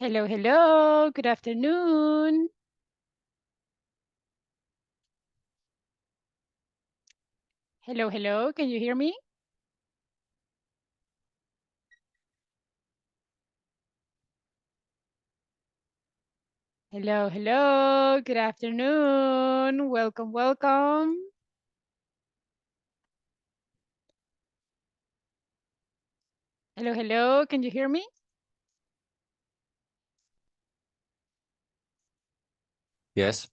Hello, hello. Good afternoon. Hello, hello. Can you hear me? Hello, hello. Good afternoon. Welcome, welcome. Hello, hello. Can you hear me? Yes.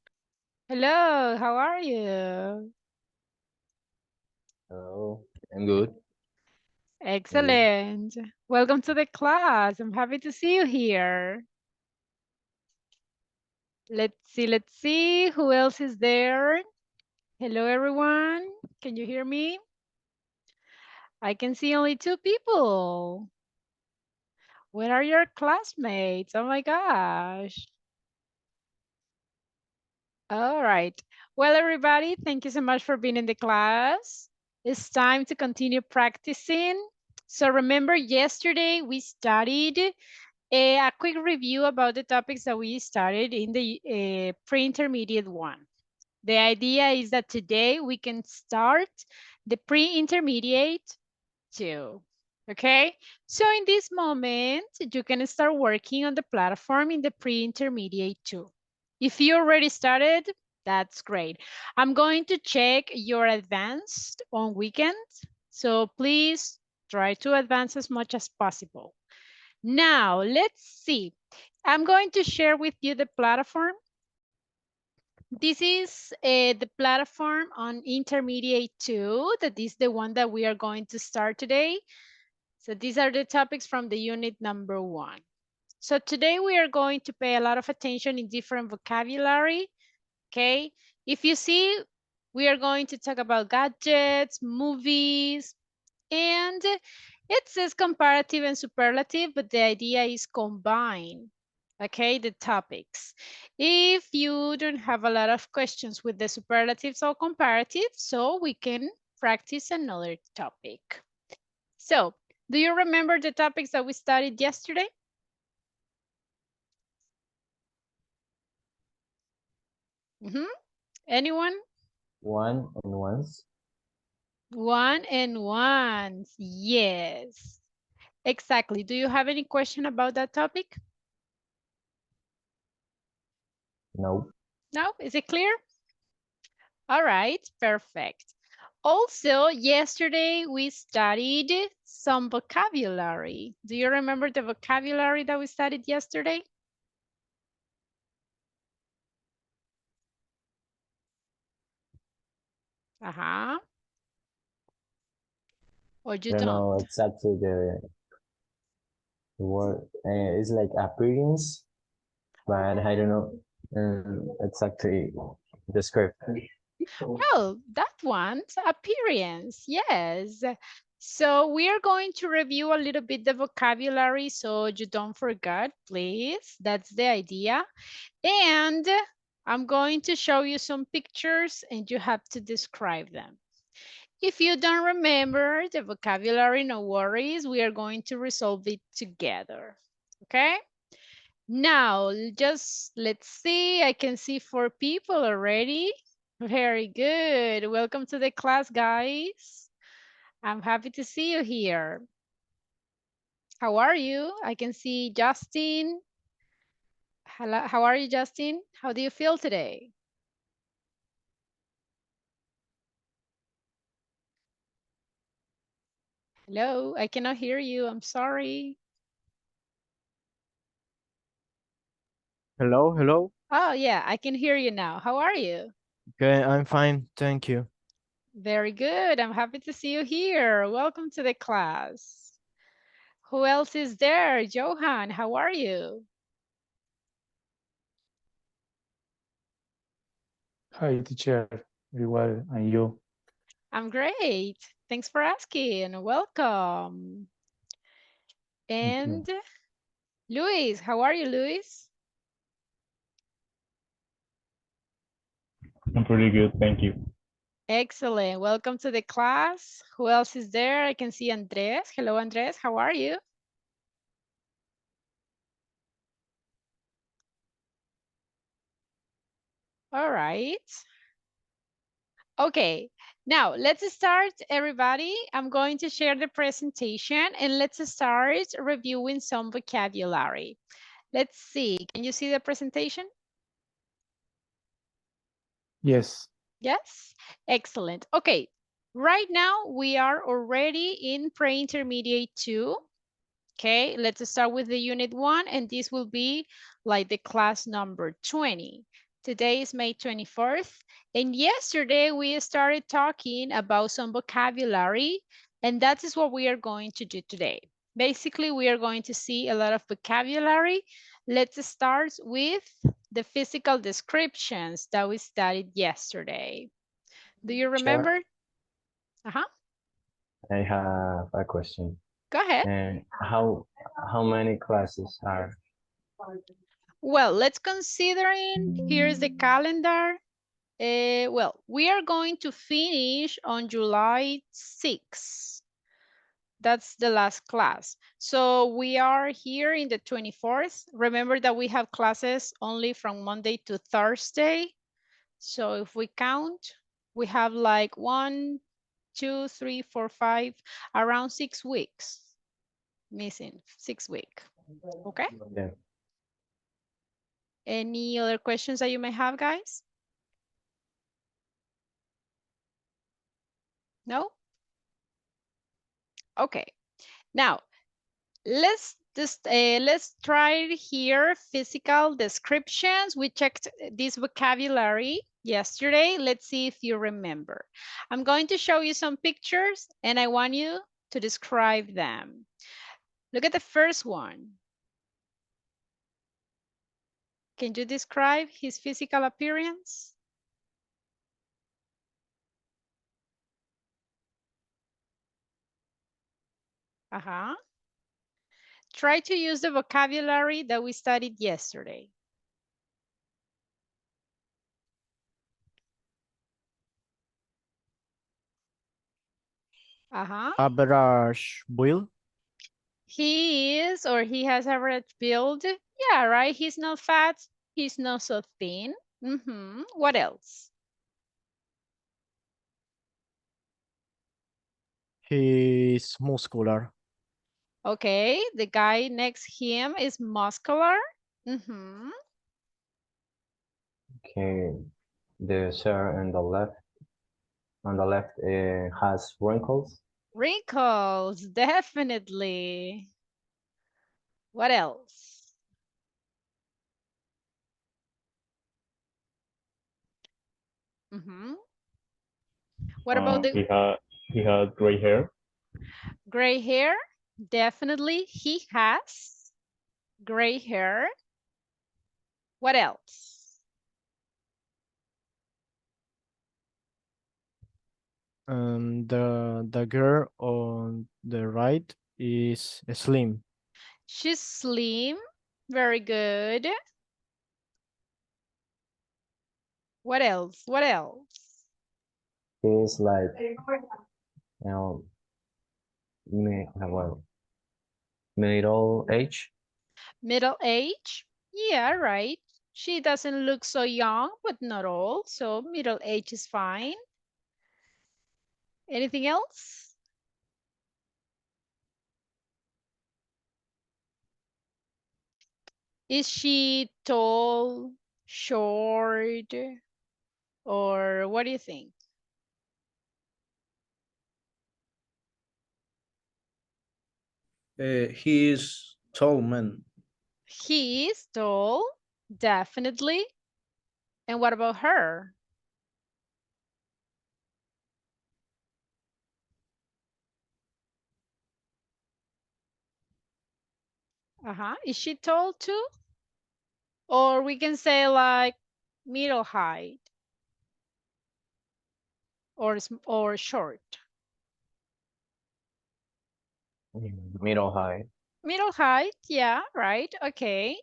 Hello, how are you? Hello. I'm good. I'm good. Excellent. Welcome to the class. I'm happy to see you here. Let's see who else is there. Hello, everyone. Can you hear me? I can see only two people. Where are your classmates? Oh my gosh. All right. Well, everybody, thank you so much for being in the class. It's time to continue practicing. So remember yesterday we studied a quick review about the topics that we started in the pre-intermediate one. The idea is that today we can start the pre-intermediate too. Okay, so in this moment, you can start working on the platform in the pre-intermediate too. If you already started, that's great. I'm going to check your advanced on weekends, so please try to advance as much as possible. Now, let's see. I'm going to share with you the platform. This is the platform on intermediate 2. That is the one that we are going to start today. So these are the topics from the unit number 1. So today we are going to pay a lot of attention in different vocabulary, okay? If you see, we are going to talk about gadgets, movies, and it says comparative and superlative, but the idea is combine, okay, the topics. If you don't have a lot of questions with the superlatives or comparative, so we can practice another topic. So, do you remember the topics that we studied yesterday? Anyone? One and ones. One and ones. Yes, exactly. Do you have any question about that topic? No. No? Is it clear? All right, perfect. Also, yesterday we studied some vocabulary. Do you remember the vocabulary that we studied yesterday? Uh-huh. Or you I don't don't? know exactly the word. It's like appearance, but I don't know exactly the script. Well, that one's appearance, yes. So we are going to review a little bit the vocabulary so you don't forget, please. That's the idea. And I'm going to show you some pictures and you have to describe them. If you don't remember the vocabulary, no worries. We are going to resolve it together. Okay? Now, just let's see. I can see 4 people already. Very good. Welcome to the class, guys. I'm happy to see you here. How are you? I can see Justin. Hello, how are you, Justin? How do you feel today? Hello, I cannot hear you. I'm sorry. Hello, hello. Oh, yeah, I can hear you now. How are you? Okay, I'm fine, thank you. Very good. I'm happy to see you here. Welcome to the class. Who else is there? Johan, how are you? Hi, teacher. Very well. And you? I'm great. Thanks for asking. Welcome. Thank you. And Luis, how are you, Luis? I'm pretty good. Thank you. Excellent. Welcome to the class. Who else is there? I can see Andres. Hello, Andres. How are you? All right. Okay, now let's start, everybody. I'm going to share the presentation and let's start reviewing some vocabulary. Let's see, can you see the presentation? Yes. Yes, excellent. Okay, right now we are already in pre-intermediate 2. Okay, let's start with the unit 1 and this will be like the class number 20. Today is May 24th and yesterday we started talking about some vocabulary and that is what we are going to do today. Basically, we are going to see a lot of vocabulary. Let's start with the physical descriptions that we studied yesterday. Do you remember? I have a question. Go ahead. And how many classes are? Well, let's consider here's the calendar. Well, we are going to finish on July 6th. That's the last class. So we are here in the 24th. Remember that we have classes only from Monday to Thursday. So if we count, we have like 1, 2, 3, 4, 5, around 6 weeks missing, 6 weeks. Okay. Yeah. Any other questions that you may have, guys? No? Okay. Now, let's try here physical descriptions. We checked this vocabulary yesterday. Let's see if you remember. I'm going to show you some pictures and I want you to describe them. Look at the first one. Can you describe his physical appearance? Try to use the vocabulary that we studied yesterday. Average build. He is, or he has average build. Yeah, right. He's not fat. He's not so thin. What else? He's muscular. Okay, the guy next him is muscular. Okay, the chair on the left has wrinkles. Wrinkles, definitely. What else? What about the... He had gray hair. Gray hair, definitely. He has gray hair. What else? The girl on the right is slim. She's slim. Very good. What else? What else? He's like, well, middle age. Middle age? Yeah, right. She doesn't look so young, but not old. So middle age is fine. Anything else? Is she tall, short, or what do you think? He is tall man. He is tall, definitely. And what about her? Is she tall too? Or we can say like middle height or short. Middle height. Middle height, yeah, right, okay.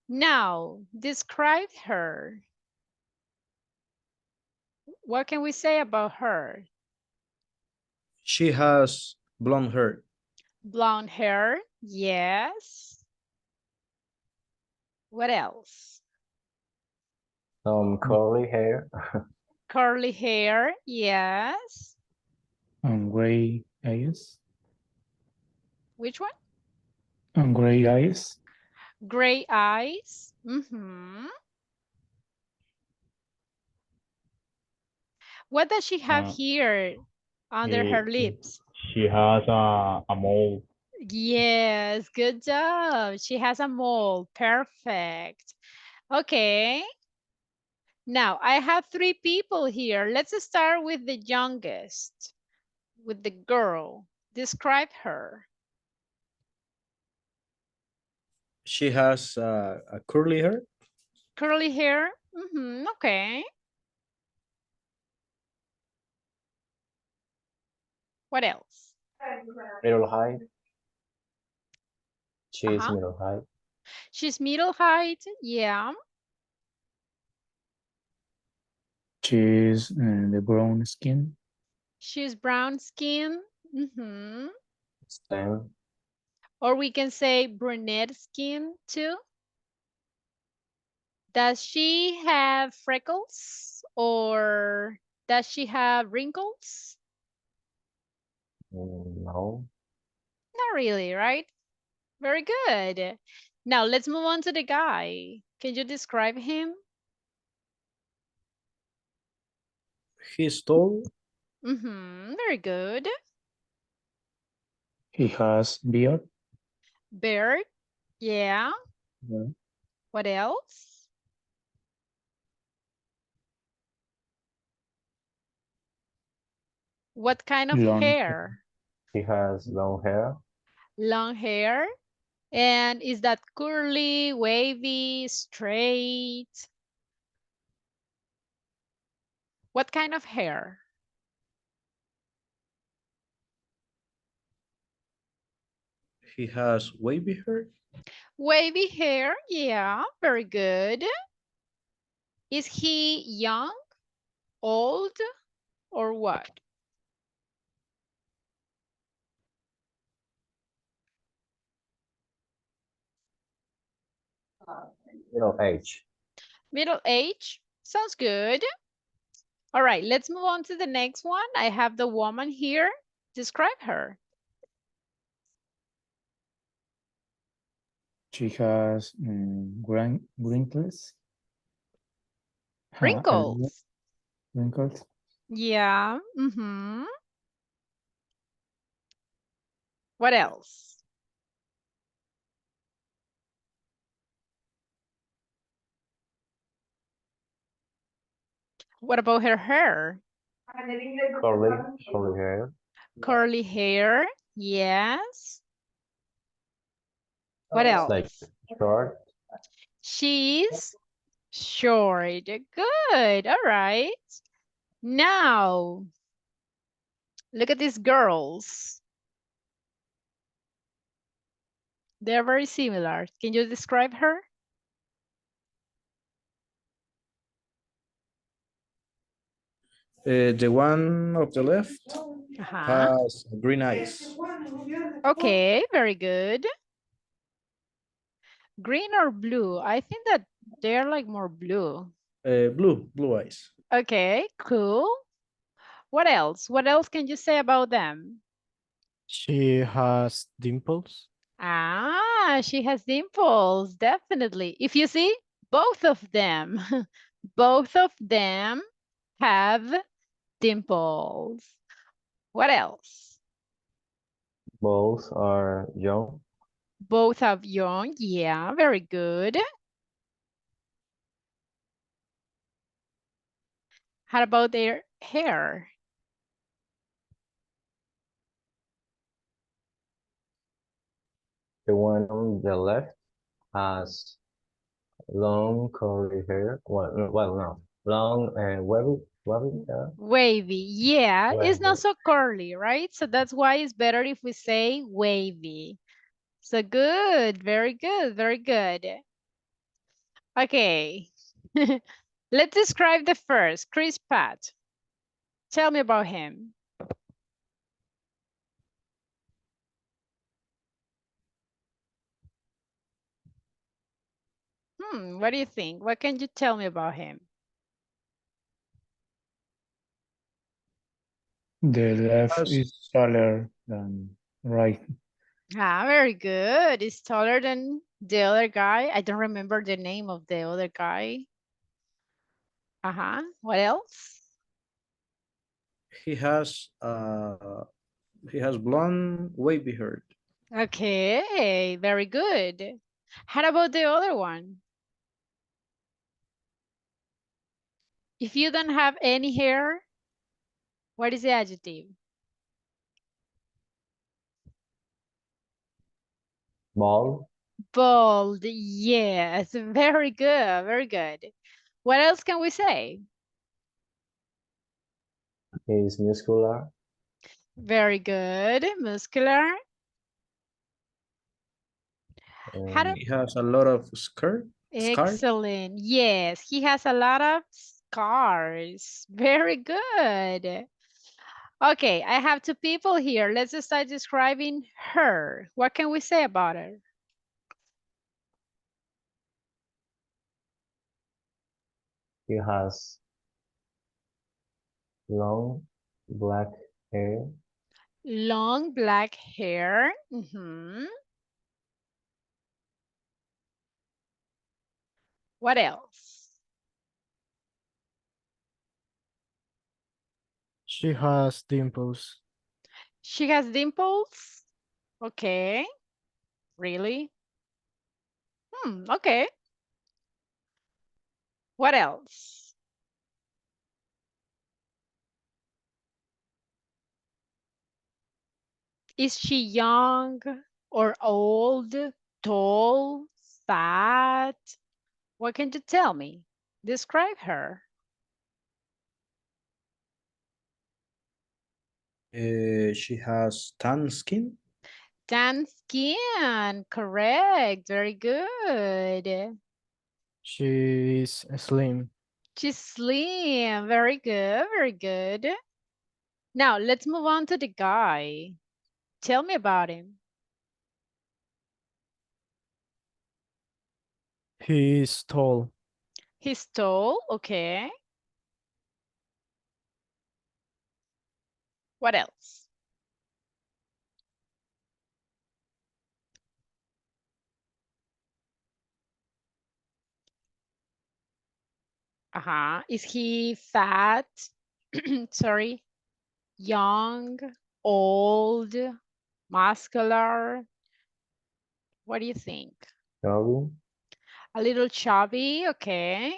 Now, describe her. What can we say about her? She has blonde hair. Blonde hair, yes. What else? Curly hair. Curly hair, yes. And gray eyes. Which one? And gray eyes. Gray eyes. What does she have Uh, here under her lips? She has a mole. Yes, good job. She has a mole. Perfect. Okay. Now, I have 3 people here. Let's start with the youngest, with the girl. Describe her. She has a curly hair. Curly hair. Okay. What else? Middle height. She's Uh-huh. middle height. She's middle height. Yeah. She's the brown skin. She's brown skin. Same. Or we can say brunette skin too. Does she have freckles or does she have wrinkles? No. Not really, right? Very good. Now let's move on to the guy. Can you describe him? He's tall. Very good. He has beard. Beard. Yeah. Yeah. What else? What kind of Long hair? He has long hair. Long hair. And is that curly, wavy, straight? What kind of hair? He has wavy hair. Wavy hair, yeah, very good. Is he young, old, or what? Middle age. Middle age, sounds good. All right, let's move on to the next one. I have the woman here. Describe her. She has wrinkles. Wrinkles. Wrinkles. Yeah, What else? What about her hair? Curly hair. Curly hair, yes. What It's else? like short. She's short. Good. All right. Now, look at these girls. They're very similar. Can you describe her? The one of the left has green eyes. Okay, very good. Green or blue? I think that they're like more blue. Blue eyes. Okay, cool. What else? What else can you say about them? She has dimples. Ah, she has dimples, definitely. If you see, both of them, both of them have dimples. What else? Both are young. Both have young, yeah, very good. How about their hair? The one on the left has long curly hair. Well, no. Long and wavy. Wavy, yeah, it's not Wavy. so curly, right? So that's why it's better if we say wavy. So good, very good, very good. Okay, let's describe the first, Chris Pratt. Tell me about him. What do you think? What can you tell me about him? The left Has- is taller than right. Ah, very good. Is taller than the other guy. I don't remember the name of the other guy. Uh-huh. What else? He has blonde wavy hair. Okay, very good. How about the other one? If you don't have any hair, what is the adjective? Bald. Bald. Yes, very good, very good. What else can we say? He's muscular. Very good. Muscular. How do And He has a lot of scars. Excellent. Yes, he has a lot of scars. Very good. Okay, I have two people here. Let's start describing her. What can we say about her? he has long black hair. Long black hair. Mhm. What else? She has dimples. She has dimples. Okay. Really? Okay. What else? Is she young or old, tall, fat? What can you tell me? Describe her. She has tan skin. Tan skin, correct. Very good. She is slim. She's slim. Very good, very good. Now let's move on to the guy. Tell me about him. He is tall. He's tall, okay. What else? Is he fat? Sorry. Young, old, muscular? What do you think? Chubby. A little chubby, okay.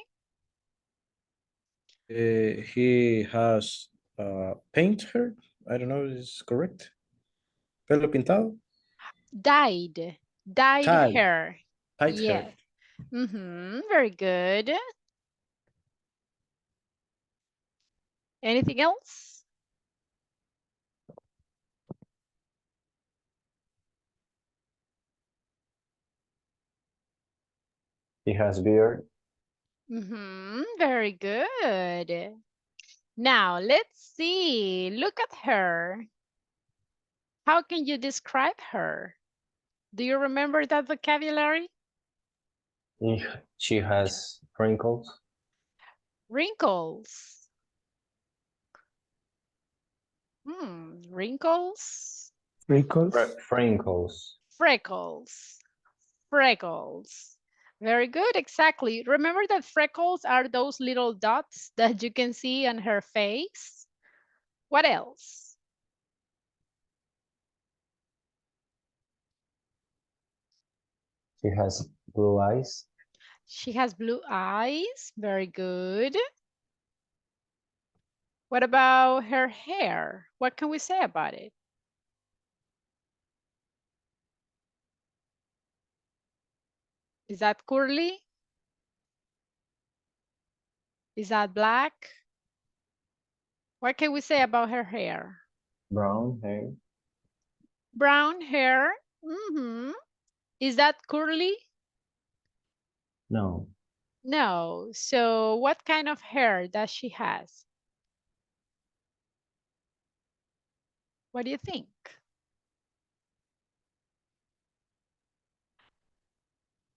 He has paint hair. I don't know if it's correct. Pelo pintado. Dyed Tight. hair. Tight Yes. hair. Very good. Anything else? He has beard. Very good. Now let's see. Look at her. How can you describe her? Do you remember that vocabulary? She has wrinkles. Wrinkles. Wrinkles. Wrinkles. Wrinkles. Freckles. Freckles. Very good, exactly. Remember that freckles are those little dots that you can see on her face? What else? She has blue eyes. She has blue eyes. Very good. What about her hair? What can we say about it? Is that curly? Is that black? What can we say about her hair? Brown hair. Brown hair. Is that curly? No. No. So what kind of hair does she has? What do you think?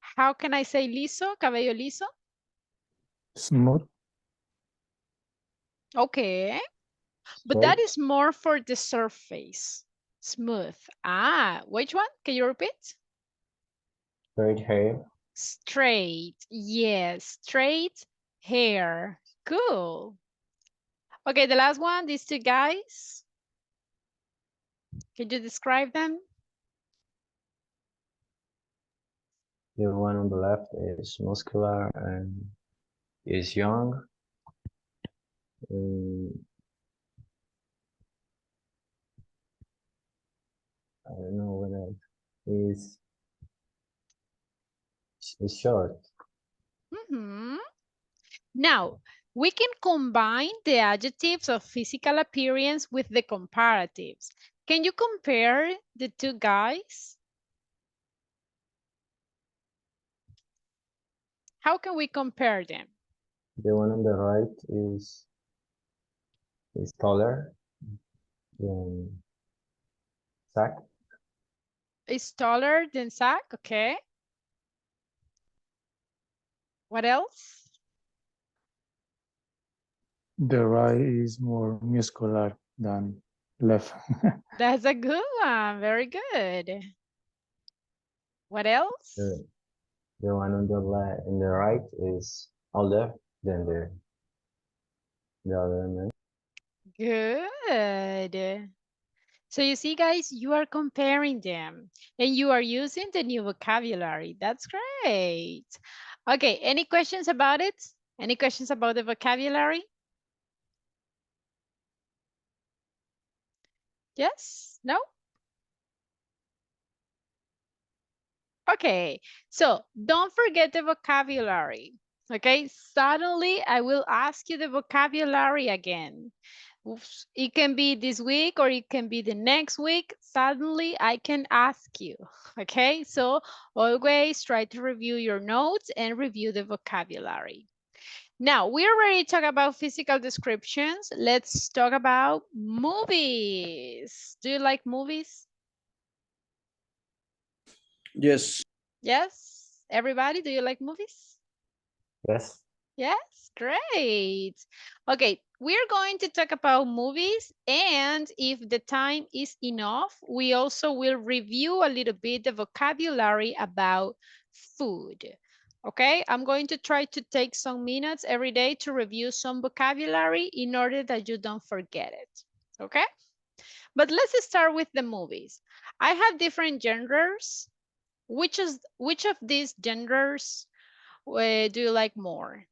How can I say liso? Cabello liso? Smooth. Okay. But that Straight. is more for the surface. Smooth. Ah, which one? Can you repeat? Straight hair. Straight. Yes, straight hair. Cool. Okay, the last one, these two guys. Can you describe them? The one on the left is muscular and is young. I don't know what else. Is short. Mhm. Now, we can combine the adjectives of physical appearance with the comparatives. Can you compare the two guys? How can we compare them? The one on the right is taller than Zach. Is taller than Zach, okay. What else? The right is more muscular than left. That's a good one, very good. What else? The one on the left and the right is older than the other man. Good. So you see, guys, you are comparing them and you are using the new vocabulary. That's great. Okay, any questions about it? Any questions about the vocabulary? Yes? No? Okay, so don't forget the vocabulary. Okay, suddenly I will ask you the vocabulary again. Oops. It can be this week or it can be the next week. Suddenly I can ask you. Okay, so always try to review your notes and review the vocabulary. Now, we already talked about physical descriptions. Let's talk about movies. Do you like movies? Yes. Yes? Everybody, do you like movies? Yes. Yes, great. Okay, we're going to talk about movies, and if the time is enough, we also will review a little bit the vocabulary about food. Okay, I'm going to try to take some minutes every day to review some vocabulary in order that you don't forget it. Okay, but let's start with the movies. I have different genres. Which of these genres do you like more?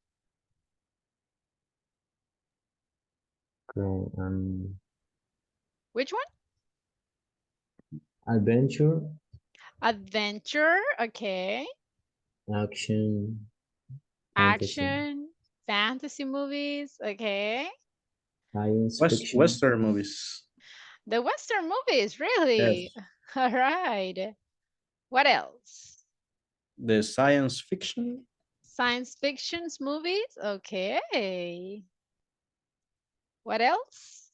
Okay. Which one? Adventure, Adventure, okay. action, fantasy, Action, fantasy movies, okay. science fiction, Western movies. The Western movies, Yes. really? All right. What else? The science fiction. Science fictions movies, okay. What else?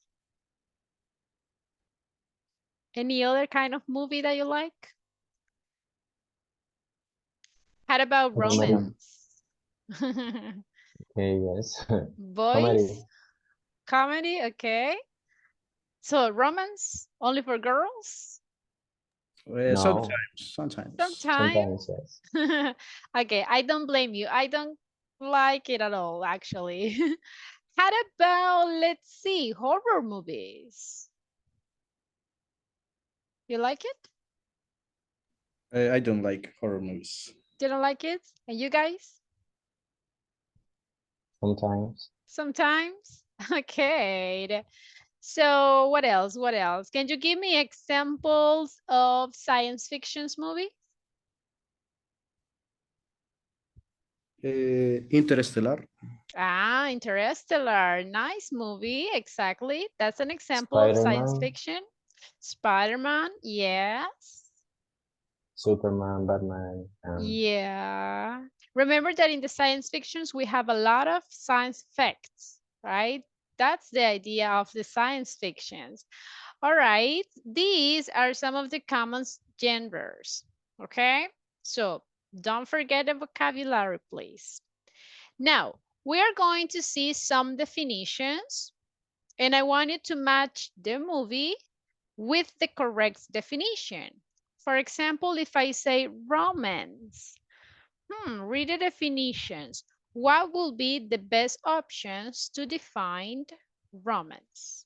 Any other kind of movie that you like? How about comedy. romance? Okay, yes. Boys? Comedy, okay. So romance only for girls? No. Sometimes. Sometimes. Yes. Okay, I don't blame you. I don't like it at all, actually. How about, let's see, horror movies? You like it? I don't like horror movies. You don't like it? And you guys? Sometimes. Sometimes? Okay. So what else? What else? Can you give me examples of science fictions movies? Interstellar. Ah, Interstellar. Nice movie. Exactly. That's an example of science Spider-Man, fiction. Spider-Man. Yes. Superman, Batman, Yeah. Remember that in the science fictions, we have a lot of science facts, right? That's the idea of the science fictions. All right. These are some of the common genres. Okay. So don't forget the vocabulary, please. Now, we are going to see some definitions. And I want you to match the movie with the correct definition. For example, if I say romance, read the definitions. What will be the best options to define romance?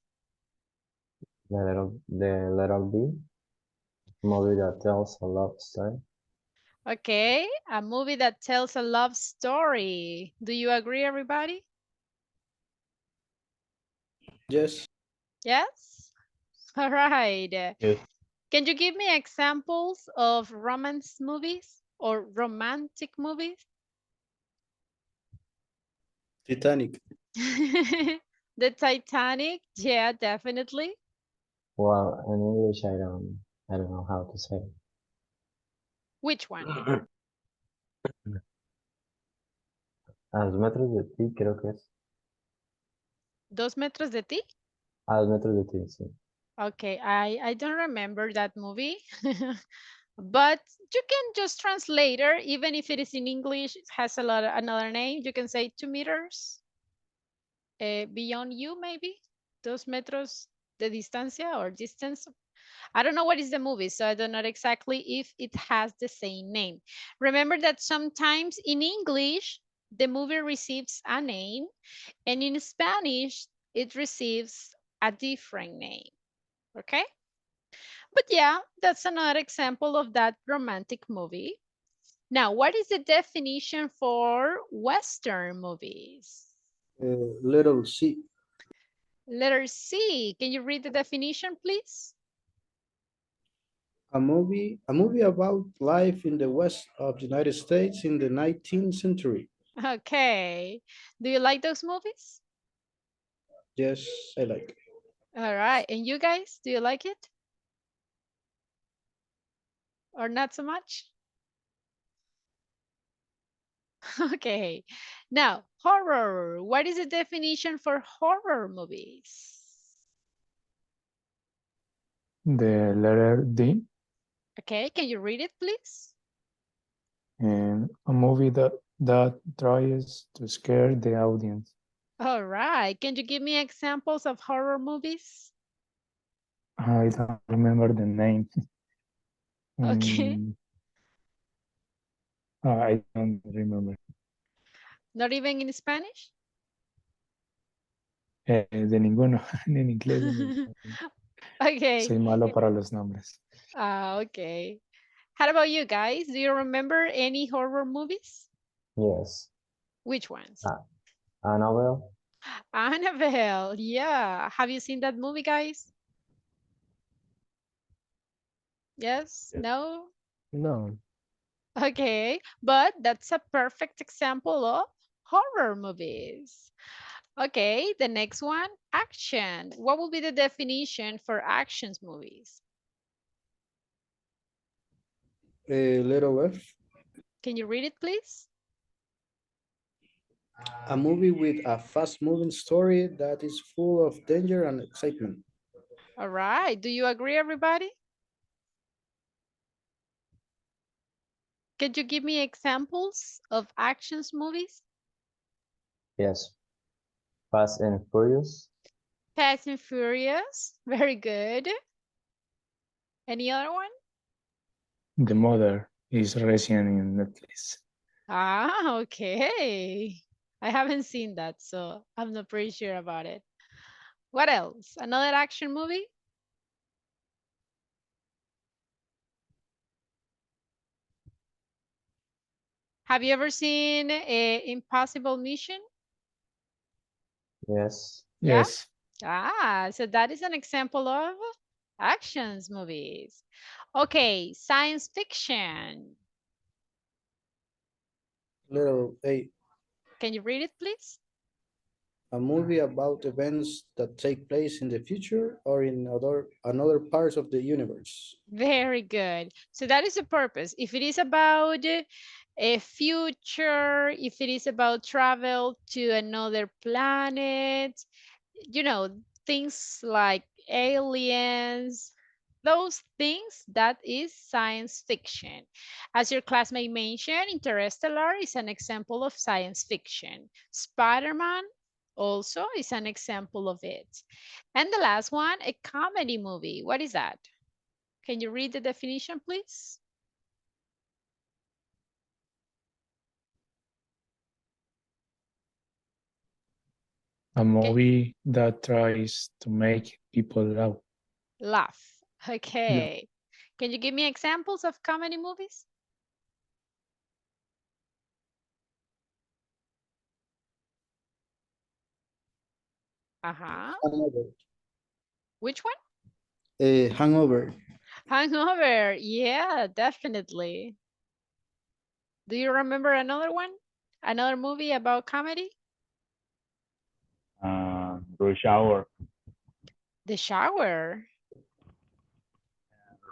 The letter B, movie that tells a love story. Okay, a movie that tells a love story. Do you agree, everybody? Yes. Yes? All right. Yes. Can you give me examples of romance movies or romantic movies? Titanic. The Titanic, yeah, definitely. Well, in English, I don't know how to say. Which one? A los metros de ti, creo que es. Dos metros de ti? A los metros de ti, sí. Okay, I don't remember that movie. But you can just translate it, even if it is in English, it has another name. You can say 2 meters beyond you, maybe. 2 metros de distancia or distance. I don't know what is the movie, so I don't know exactly if it has the same name. Remember that sometimes in English, the movie receives a name, and in Spanish, it receives a different name, okay? But yeah, that's another example of that romantic movie. Now, what is the definition for Western movies? Little C. Letter C, can you read the definition, please? A movie about life in the west of the United States in the 19th century. Okay. Do you like those movies? Yes, I like. All right. And you guys, do you like it? Or not so much? Okay. Now, horror. What is the definition for horror movies? The letter D, Okay, can you read it, please? and a movie that tries to scare the audience. All right. Can you give me examples of horror movies? I don't remember the name. Okay. I don't remember. Not even in Spanish? De ninguno, ni en inglés. Ni en español. Okay. Soy malo para los nombres. Okay. How about you guys? Do you remember any horror movies? Yes. Which ones? Annabelle. Annabelle. Yeah. Have you seen that movie, guys? Yes? No? No. Okay. But that's a perfect example of horror movies. Okay. The next one, action. What will be the definition for actions movies? Little F. Can you read it, please? A movie with a fast-moving story that is full of danger and excitement. All right. Do you agree, everybody? Could you give me examples of actions movies? Yes. Fast and Furious. Fast and Furious. Very good. Any other one? The Mother is recent in Netflix. Ah, okay. I haven't seen that, so I'm not pretty sure about it. What else? Another action movie? Have you ever seen Impossible Mission? Yes. Yeah? Yes. Ah, so that is an example of actions movies. Okay, science fiction. Little A. Can you read it, please? A movie about events that take place in the future or in another parts of the universe. Very good. So that is the purpose. If it is about a future, if it is about travel to another planet, you know, things like aliens, those things, that is science fiction. As your classmate mentioned, Interstellar is an example of science fiction. Spider-Man also is an example of it. And the last one, a comedy movie. What is that? Can you read the definition, please? A movie that tries to make people laugh. Laugh. Okay. Can you give me examples of comedy movies? Uh-huh. Hangover. Which one? Hangover. Hangover. Yeah, definitely. Do you remember another one? Another movie about comedy? Rush Hour. The Shower.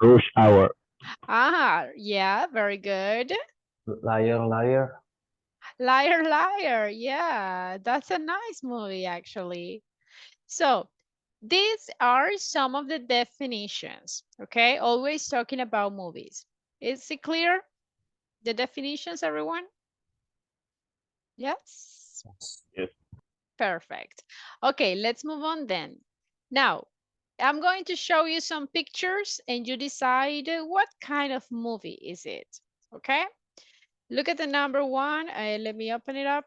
Rush Hour. Ah, yeah, very good. Liar, liar. Liar, liar. Yeah, that's a nice movie, actually. So these are some of the definitions, okay? Always talking about movies. Is it clear? The definitions, everyone? Yes? Yes. Perfect. Okay, let's move on then. Now, I'm going to show you some pictures and you decide what kind of movie is it, okay? Look at the number one. Let me open it up.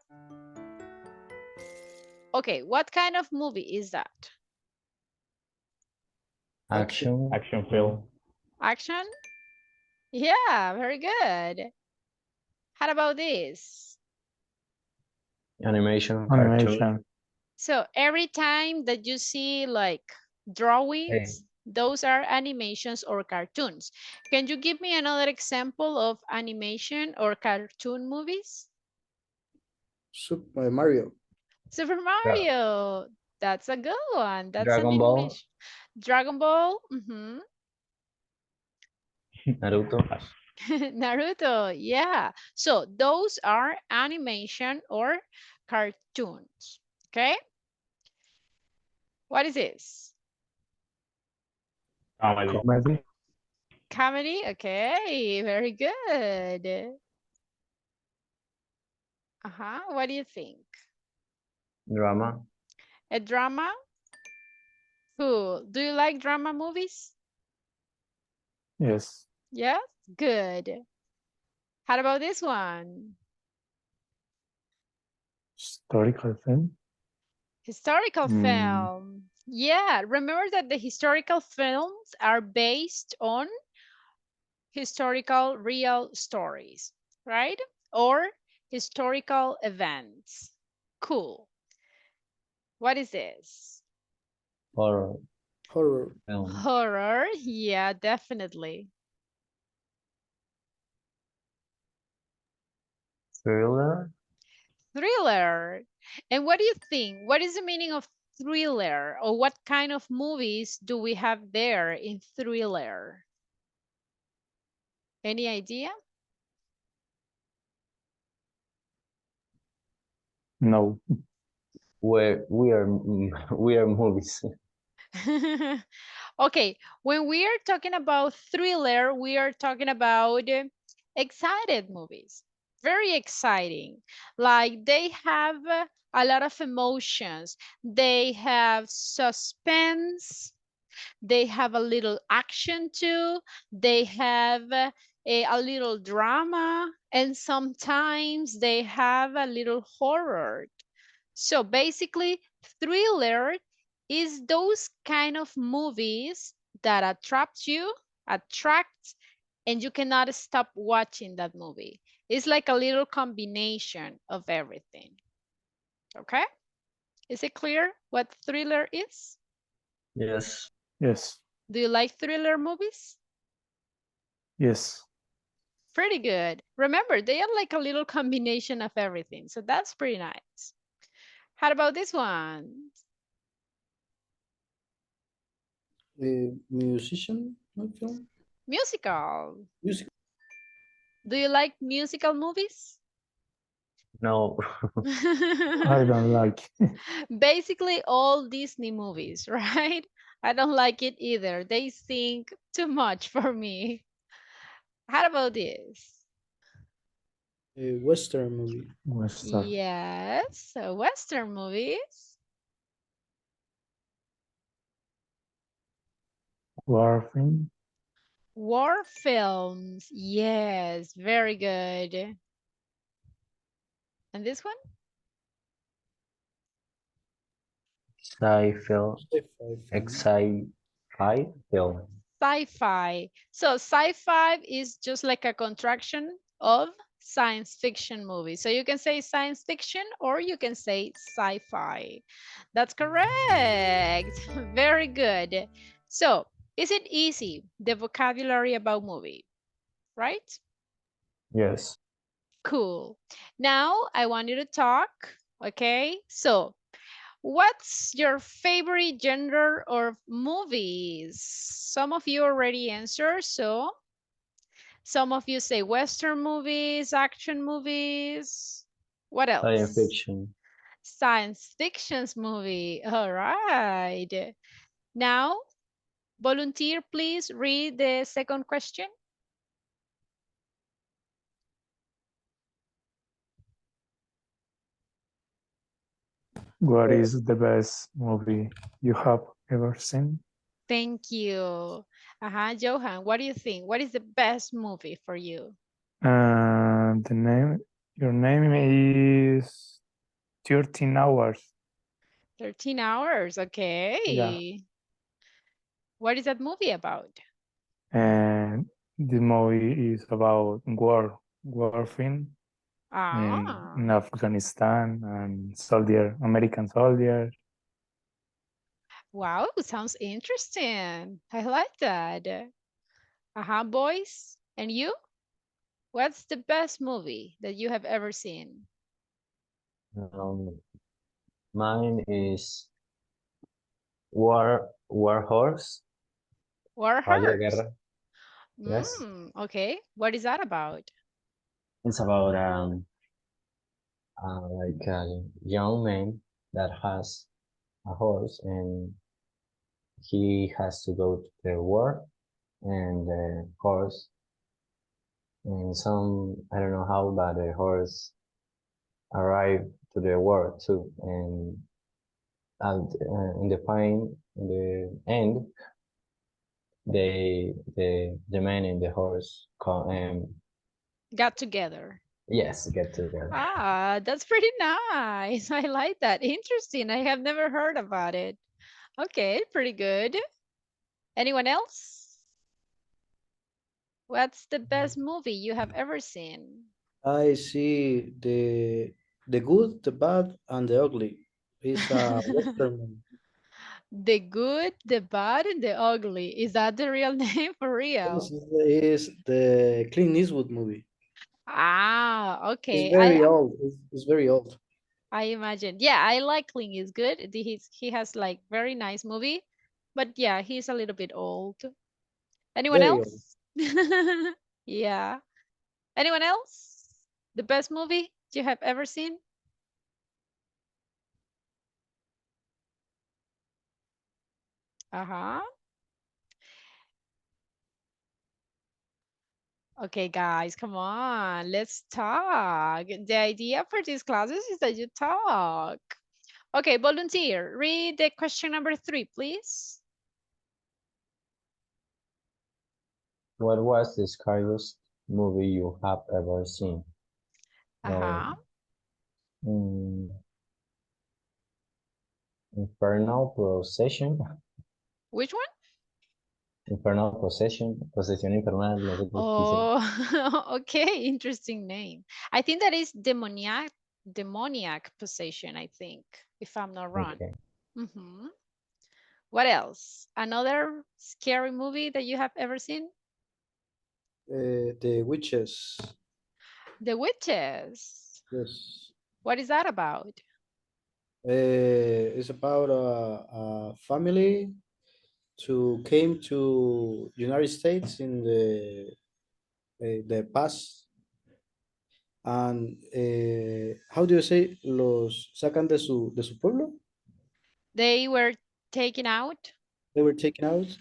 Okay, what kind of movie is that? Action. Action film. Action? Yeah, very good. How about this? Animation. Cartoon. Animation. So every time that you see like drawings, those are animations or cartoons. Can you give me another example of animation or cartoon movies? Super Mario. Super Mario. That's a good one. That's an Dragon Ball. animation. Dragon Ball. Naruto. Naruto. Yeah. So those are animation or cartoons. Okay. What is this? Comedy. Comedy. Comedy. Okay. Very good. What do you think? Drama. A drama? Cool. Do you like drama movies? Yes. Yes? Good. How about this one? Historical film. Historical Mm. film. Yeah, remember that the historical films are based on historical real stories, right? Or historical events. Cool. What is this? Horror. Horror. Film. Horror. Yeah, definitely. Thriller. Thriller. And what do you think? What is the meaning of thriller? Or what kind of movies do we have there in thriller? Any idea? No. Where we are movies. Okay, when we are talking about thriller, we are talking about excited movies. Very exciting. Like they have a lot of emotions. They have suspense. They have a little action too. They have a little drama. And sometimes they have a little horror. So basically, thriller is those kind of movies that attract, and you cannot stop watching that movie. It's like a little combination of everything. Okay? Is it clear what thriller is? Yes. Yes. Do you like thriller movies? Yes. Pretty good. Remember, they are like a little combination of everything. So that's pretty nice. How about this one? Musician, not film. Musical. Music. Do you like musical movies? No. I don't like. Basically all Disney movies, right? I don't like it either. They sing too much for me. How about this? A Western movie. Western. Yes, Western movies. War film. War films. Yes, very good. And this one? Sci-fi, Sci-fi film. sci-fi film. Sci-fi. So sci-fi is just like a contraction of science fiction movie. So you can say science fiction or you can say sci-fi. That's correct. Very good. So is it easy, the vocabulary about movie, right? Yes. Cool. Now I want you to talk, okay? So what's your favorite genre of movies? Some of you already answered, so some of you say Western movies, action movies. What Science else? fiction. Science fictions movie. All right. Now, volunteer, please read the second question. What is the best movie you have ever seen? Thank you. Johan, what do you think? What is the best movie for you? Your name is 13 Hours. 13 hours, okay. Yeah. What is that movie about? And the movie is about war film in Ah, Afghanistan and American soldiers. wow, sounds interesting. I like that. Boys. And you? What's the best movie that you have ever seen? Mine is War Horse. War Caballo de Horse. Guerra. Yes. Okay. What is that about? It's about like a young man that has a horse and he has to go to the war and the horse and some I don't know how but the horse arrived to the war too and in the end the man and the horse Got together. yes get together. Ah, that's pretty nice. I like that. Interesting. I have never heard about it. Okay, pretty good. Anyone else? What's the best movie you have ever seen? I see the good, the bad, and the ugly. It's a Western movie. The Good, the Bad, and the Ugly. Is that the real name for This real? is the Clint Eastwood movie. Ah, It's okay. very old. It's very old. I imagine. Yeah, I like Clint is good. He has like very nice movie, but yeah, he's a little bit old. Anyone Very old. else? Yeah. Anyone else? The best movie you have ever seen? Uh-huh. Okay, guys, come on. Let's talk. The idea for these classes is that you talk. Okay, volunteer, read the question number 3, please. What was the scariest movie you have ever seen? Uh-huh. Mm, Infernal Possession. Which one? Infernal Possession. Posesión infernal. No sé cómo se dice. Oh, okay, interesting name. I think that is demoniac possession, I think, if I'm not wrong. Okay. Mhm. What else? Another scary movie that you have ever seen? The Witches. The Witches. Yes. What is that about? It's about a family came to United States in the past. And how do you say los sacan de su pueblo? They were taken out. They were taken out,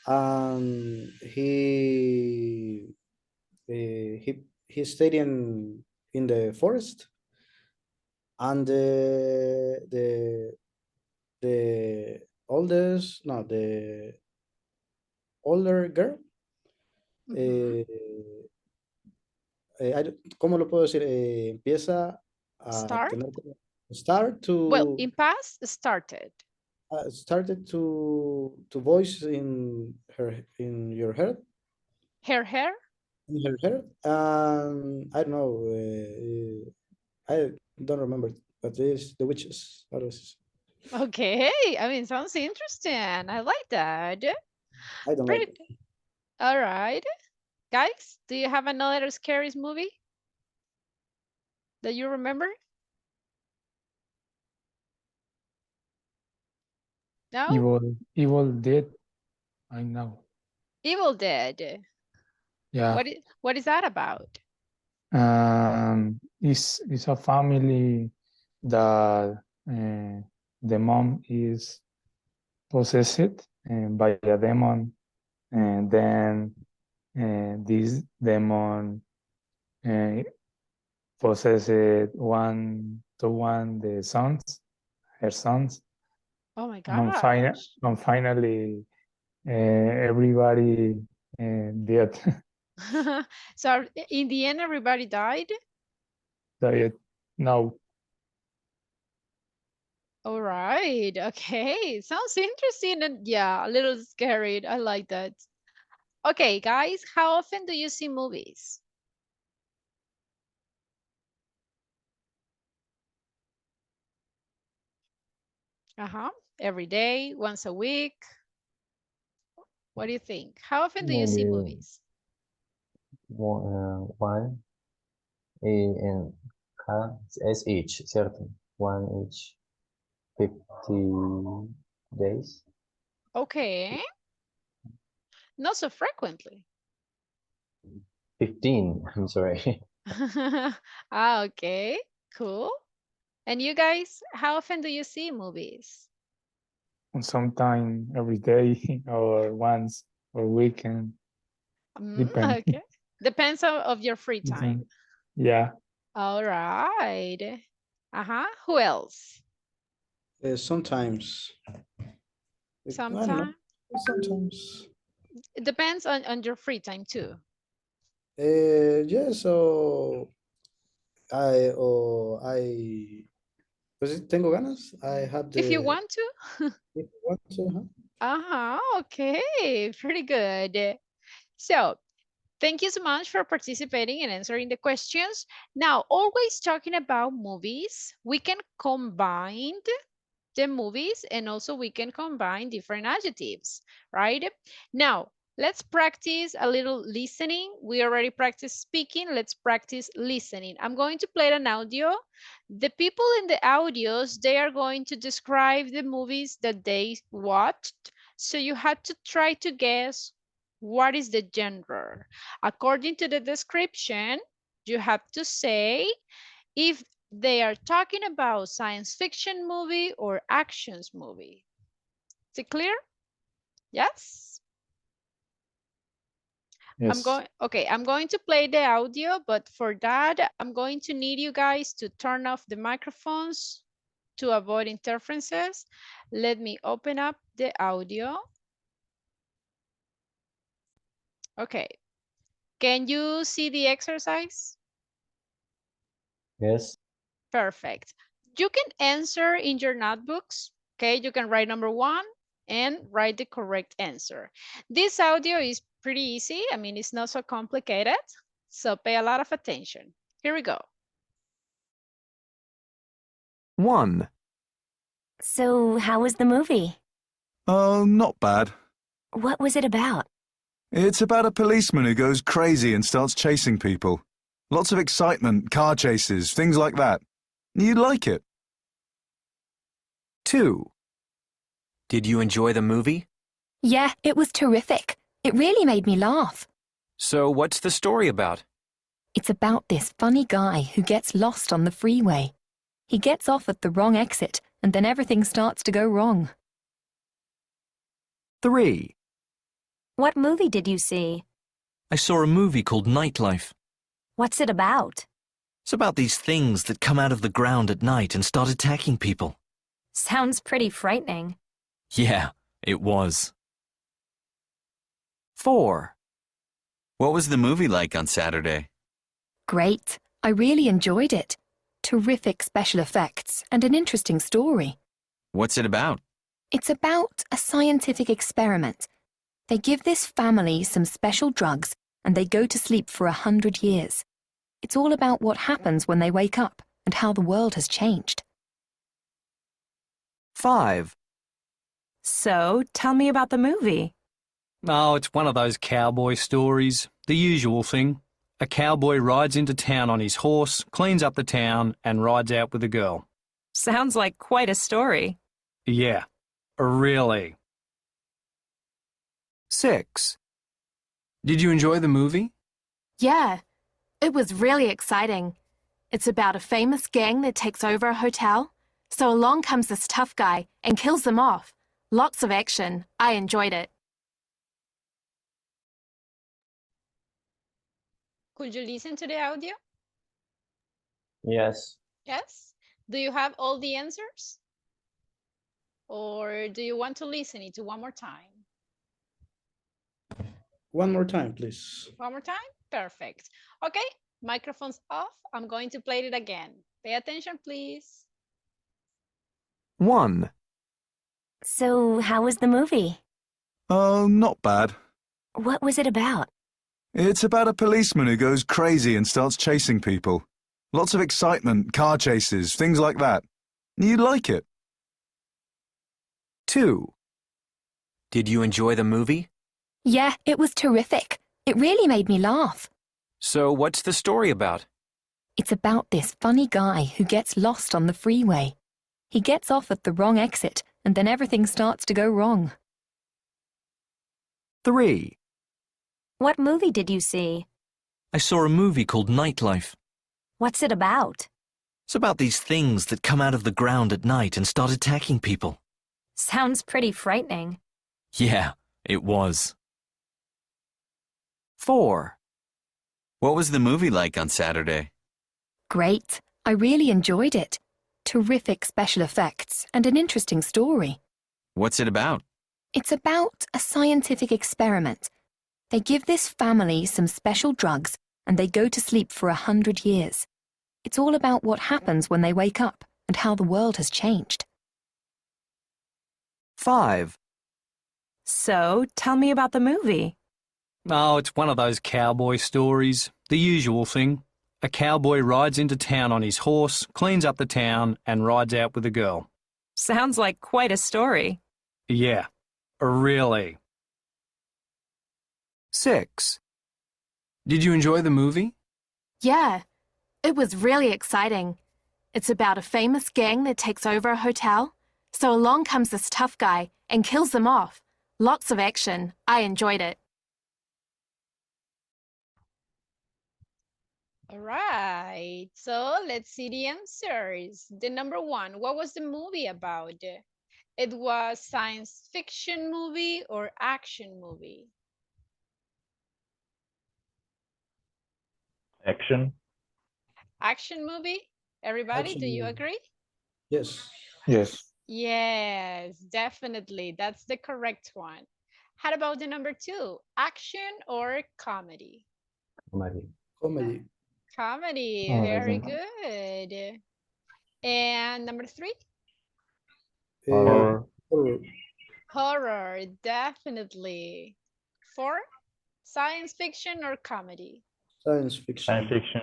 and he stayed in the forest, and the oldest no older girl. Mhm. ¿Cómo lo puedo decir? Empieza a Start? tener start Well, to in past, started. started to voice in your head Hair? in her head. I don't know. I don't remember, but it's the witches. What is? Okay, I mean, sounds interesting. I like that. I don't like Pretty. it. All right. Guys, do you have another scary movie that you remember? No? Evil Dead. I know. Evil Dead. Yeah. What is that about? It's a family that the mom is possessed by a demon, and then this demon possessed one to one the sons, her sons, Oh my and, gosh. and finally everybody dead. So in the end, everybody died? Died. No. All right. Okay. Sounds interesting and yeah, a little scary. I like that. Okay, guys, how often do you see movies? Uh-huh. Every day, once a week. What do you think? How often do you see Maybe movies? one and es each, ¿cierto? One each 50 days. Okay. Not so frequently. 15, I'm sorry. Ah, okay. Cool. And you guys, how often do you see movies? Sometime every day or once or weekend. Depend. Okay. Depends of your free time. Depend. Yeah. All right. Uh-huh. Who else? Sometimes. I don't know. Sometimes. Sometimes. It depends on your free time too. Yeah. So I. Pues tengo ganas. I have If you the. want to. If you want to, huh? Uh-huh. Okay. Pretty good. So thank you so much for participating and answering the questions. Now, always talking about movies, we can combine the movies and also we can combine different adjectives, right? Now, let's practice a little listening. We already practiced speaking. Let's practice listening. I'm going to play an audio. The people in the audios, they are going to describe the movies that they watched. So you have to try to guess what is the genre. According to the description, you have to say if they are talking about science fiction movie or actions movie. Is it clear? Yes? Yes. I'm going to play the audio, but for that, I'm going to need you guys to turn off the microphones to avoid interferences. Let me open up the audio. Okay. Can you see the exercise? Yes. Perfect. You can answer in your notebooks. Okay, you can write number 1 and write the correct answer. This audio is pretty easy. I mean, it's not so complicated. So pay a lot of attention. Here we go. 1. So, how was the movie? Oh, not bad. What was it about? It's about a policeman who goes crazy and starts chasing people. Lots of excitement, car chases, things like that. You'd like it. 2. Did you enjoy the movie? Yeah, it was terrific. It really made me laugh. So what's the story about? It's about this funny guy who gets lost on the freeway. He gets off at the wrong exit, and then everything starts to go wrong. 3. What movie did you see? I saw a movie called Nightlife. What's it about? It's about these things that come out of the ground at night and start attacking people. Sounds pretty frightening. Yeah, it was. 4. What was the movie like on Saturday? Great. I really enjoyed it. Terrific special effects and an interesting story. What's it about? It's about a scientific experiment. They give this family some special drugs and they go to sleep for 100 years. It's all about what happens when they wake up and how the world has changed. 5. So, tell me about the movie. Oh, it's one of those cowboy stories. The usual thing. A cowboy rides into town on his horse, cleans up the town, and rides out with a girl. Sounds like quite a story. Yeah, really. 6. Did you enjoy the movie? Yeah, it was really exciting. It's about a famous gang that takes over a hotel. So along comes this tough guy and kills them off. Lots of action. I enjoyed it. Could you listen to the audio? Yes. Yes. Do you have all the answers? Or do you want to listen it one more time? One more time, please. One more time? Perfect. Okay, microphone's off. I'm going to play it again. Pay attention, please. 1. So, how was the movie? Oh, not bad. What was it about? It's about a policeman who goes crazy and starts chasing people. Lots of excitement, car chases, things like that. You like it. 2. Did you enjoy the movie? Yeah, it was terrific. It really made me laugh. So what's the story about? It's about this funny guy who gets lost on the freeway. He gets off at the wrong exit, and then everything starts to go wrong. 3. What movie did you see? I saw a movie called Nightlife. What's it about? It's about these things that come out of the ground at night and start attacking people. Sounds pretty frightening. Yeah, it was. 4. What was the movie like on Saturday? Great. I really enjoyed it. Terrific special effects and an interesting story. What's it about? It's about a scientific experiment. They give this family some special drugs and they go to sleep for 100 years. It's all about what happens when they wake up and how the world has changed. 5. So, tell me about the movie. Oh, it's one of those cowboy stories. The usual thing. A cowboy rides into town on his horse, cleans up the town, and rides out with a girl. Sounds like quite a story. Yeah, really. 6. Did you enjoy the movie? Yeah, it was really exciting. It's about a famous gang that takes over a hotel. So along comes this tough guy and kills them off. Lots of action. I enjoyed it. All right, so let's see the answers. The number 1, what was the movie about? It was science fiction movie or action movie? Action. Action movie? Everybody, Action do you movie. agree? Yes. Yes. Yes, definitely. That's the correct one. How about the number 2, action or comedy? Comedy. Comedy. Comedy, Oh, very okay. good. And number 3, Horror. Horror. horror, definitely. 4, science fiction or comedy? Science fiction. Science fiction.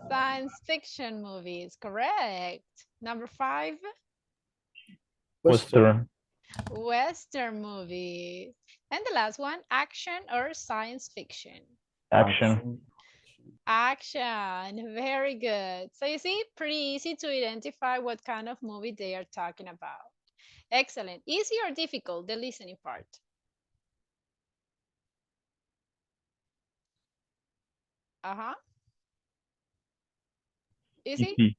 Science fiction movies, correct. Number 5, Western. Western movies. And the last one, action or science fiction? Action. Action, very good. So you see, pretty easy to identify what kind of movie they are talking about. Excellent. Easy or difficult, the listening part? Uh-huh. Easy? Easy.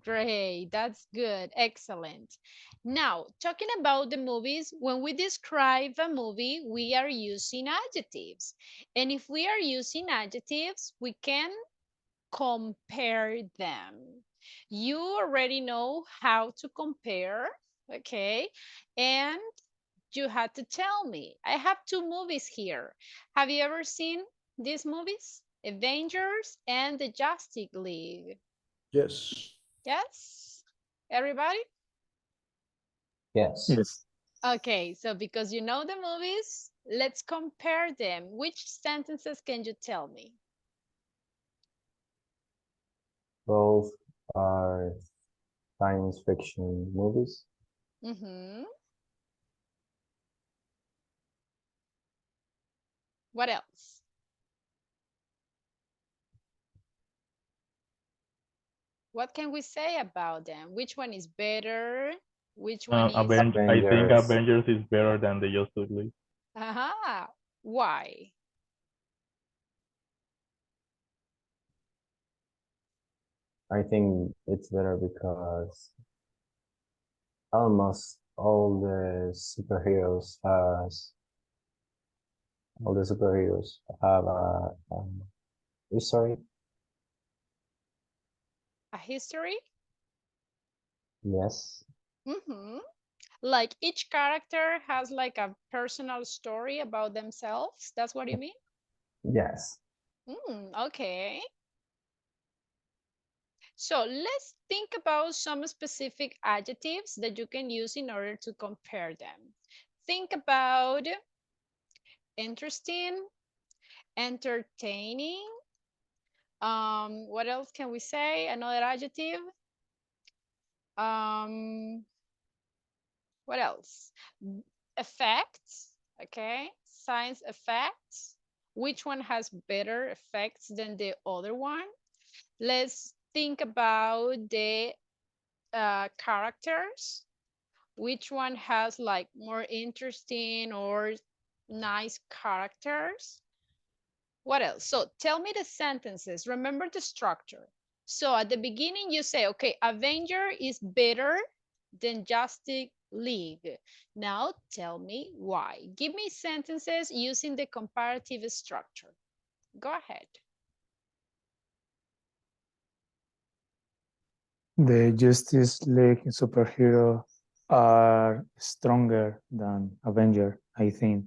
Great, that's good, excellent. Now, talking about the movies, when we describe a movie, we are using adjectives. And if we are using adjectives, we can compare them. You already know how to compare, okay? And You had to tell me. I have two movies here. Have you ever seen these movies? Avengers and the Justice League. Yes. Yes? Everybody? Yes. Yes. Okay, so because you know the movies, let's compare them. Which sentences can you tell me? Both are science fiction movies. Mm-hmm. What else? What can we say about them? Which one is better? Which one is... I think Avengers. Avengers is better than the Justice League. Aha. Why? I think it's better because almost all the superheroes have a history. A history? Yes. Mm-hmm. Like each character has like a personal story about themselves. That's what you mean? Yes. Okay. So let's think about some specific adjectives that you can use in order to compare them. Think about interesting, entertaining. What else can we say? Another adjective. What else? Effects. Okay. Science effects. Which one has better effects than the other one? Let's think about the characters. Which one has like more interesting or nice characters? What else? So tell me the sentences. Remember the structure. So at the beginning you say, okay, Avenger is better than Justice League. Now tell me why. Give me sentences using the comparative structure. Go ahead. The Justice League superhero are stronger than Avenger, I think.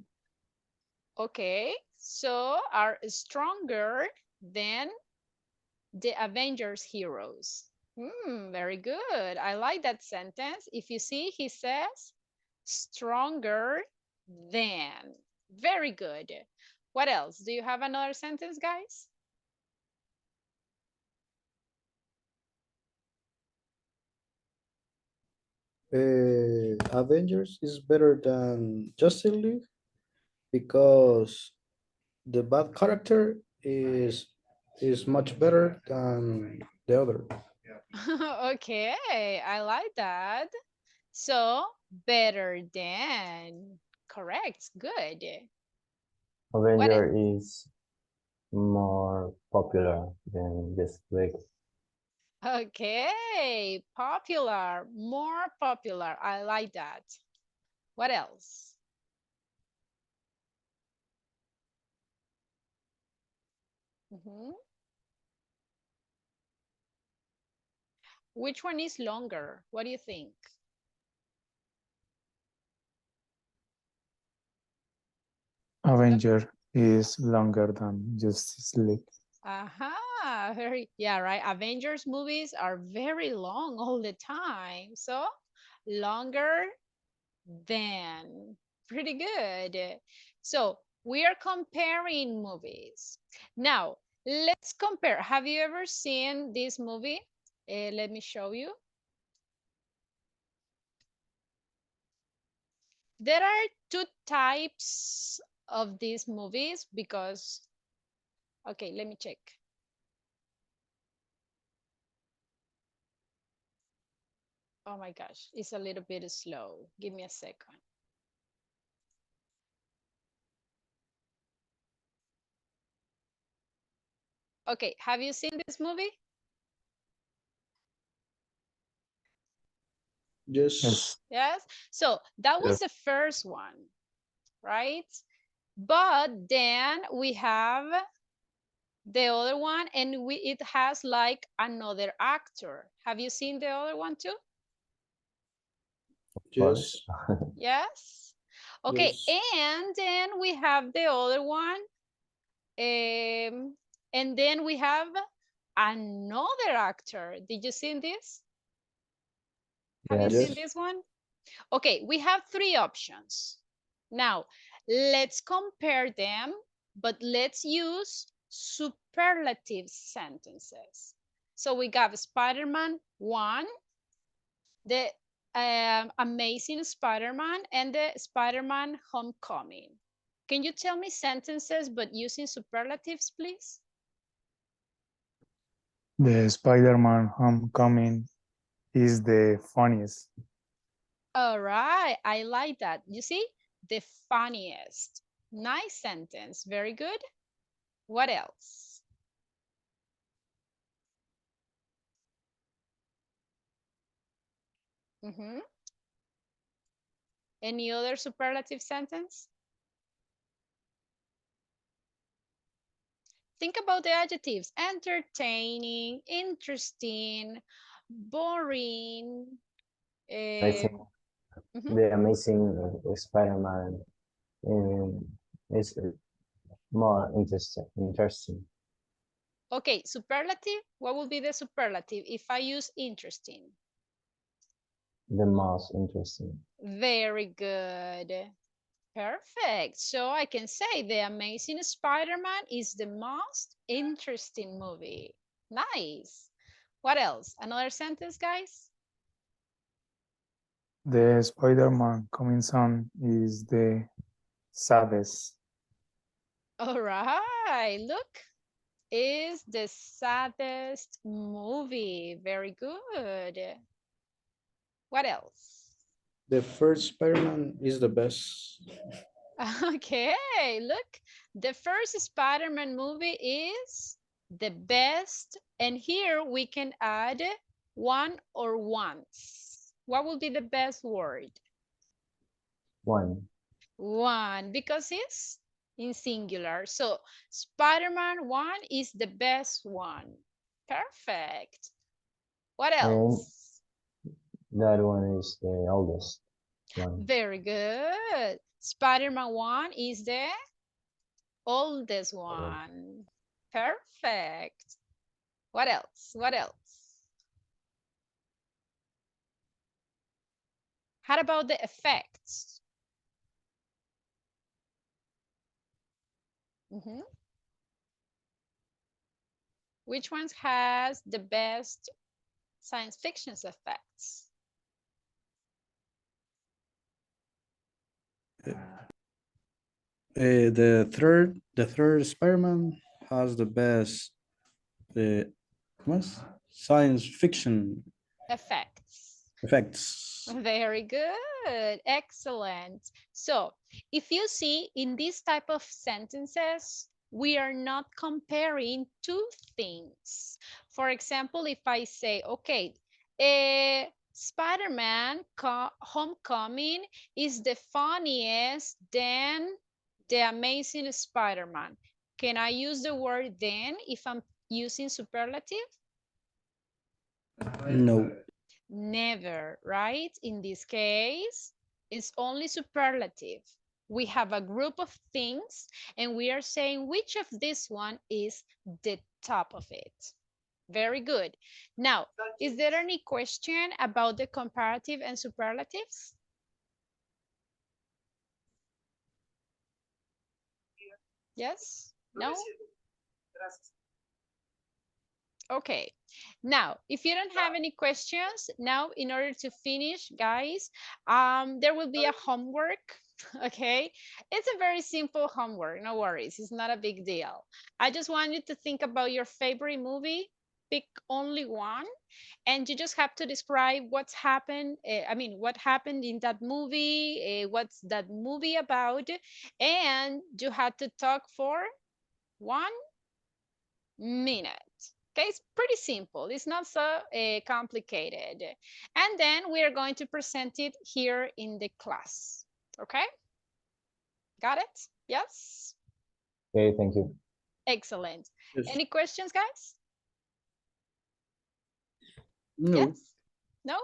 Okay, so are stronger than the Avengers heroes. Very good. I like that sentence. If you see, he says stronger than. Very good. What else? Do you have another sentence, guys? Avengers is better than Justice League because the bad character is much better than the other. Okay, I like that. So better than. Correct. Good. Avenger is more popular than Justice League. Okay, popular, more popular. I like that. What else? Which one is longer? What do you think? Avenger is longer than Justice League. Aha, yeah, right. Avengers movies are very long all the time. So longer than. Pretty good. So we are comparing movies. Now, let's compare. Have you ever seen this movie? Let me show you. There are two types of these movies because, okay, let me check. Oh my gosh, it's a little bit slow. Give me a second. Okay, have you seen this movie? Yes. Yes. So that was the first one, right? But then we have the other one and it has like another actor. Have you seen the other one too? Yes. Yes. Okay, Yes. and then we have the other one. And then we have another actor. Did you see this? Have you Yes. seen this one? Okay, we have three options. Now, let's compare them, but let's use superlative sentences. So we got Spider-Man 1, the Amazing Spider-Man, and the Spider-Man Homecoming. Can you tell me sentences but using superlatives, please? The Spider-Man Homecoming is the funniest. All right, I like that. You see, the funniest. Nice sentence, very good. What else? Any other superlative sentence? Think about the adjectives: entertaining, interesting, boring. I think Mhm. the Amazing Spider-Man is more interesting. Okay, superlative. What will be the superlative if I use interesting? The most interesting. Very good. Perfect. So I can say The Amazing Spider-Man is the most interesting movie. Nice. What else? Another sentence, guys? The Spider-Man coming soon is the saddest. All right. Look, is the saddest movie. Very good. What else? The first Spider-Man is the best. Okay, look, the first Spider-Man movie is the best, and here we can add one or once. What would be the best word? One. One, because it's in singular. So Spider-Man 1 is the best one. Perfect. What else? That one is the oldest one. Very good. Spider-Man 1 is the oldest one. Perfect. What else? What else? How about the effects? Which ones has the best science fiction effects? The third Spider-Man has the best science fiction effects. Very good. Excellent. So if you see in this type of sentences, we are not comparing two things. For example, if I say, okay, Spider-Man Homecoming is the funniest than The Amazing Spider-Man. Can I use the word then if I'm using superlative? No. Never, right? In this case, it's only superlative. We have a group of things and we are saying which of this one is the top of it. Very good. Now, is there any question about the comparative and superlatives? Yes? No? Okay, now, if you don't have any questions, now in order to finish, guys, there will be a homework, okay? It's a very simple homework, no worries, it's not a big deal. I just want you to think about your favorite movie, pick only one, and you just have to describe what's happened, what happened in that movie, what's that movie about, and you have to talk for 1 minute. Okay, it's pretty simple. It's not so complicated. And then we are going to present it here in the class. Okay? Got it? Yes? Okay, thank you. Excellent. Yes. Any questions, guys? No. Yes? No?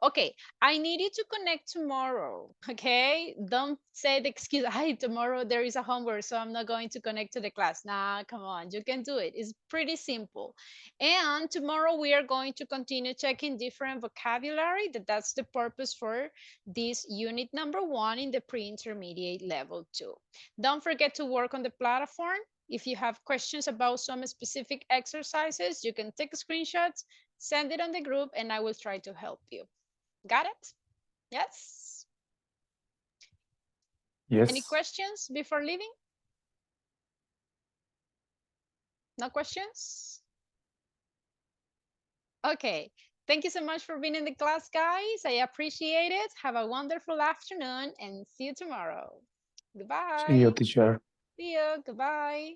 Okay, I need you to connect tomorrow, okay? Don't say the excuse, hey, tomorrow there is a homework, so I'm not going to connect to the class. Nah, come on, you can do it. It's pretty simple. And tomorrow we are going to continue checking different vocabulary. That's the purpose for this unit number 1 in the pre-intermediate level 2. Don't forget to work on the platform. If you have questions about some specific exercises, you can take screenshots, send it on the group, and I will try to help you. Got it? Yes? Yes. Any questions before leaving? No questions? Okay. Thank you so much for being in the class, guys. I appreciate it. Have a wonderful afternoon and see you tomorrow. Goodbye. See you, teacher. See you. Goodbye.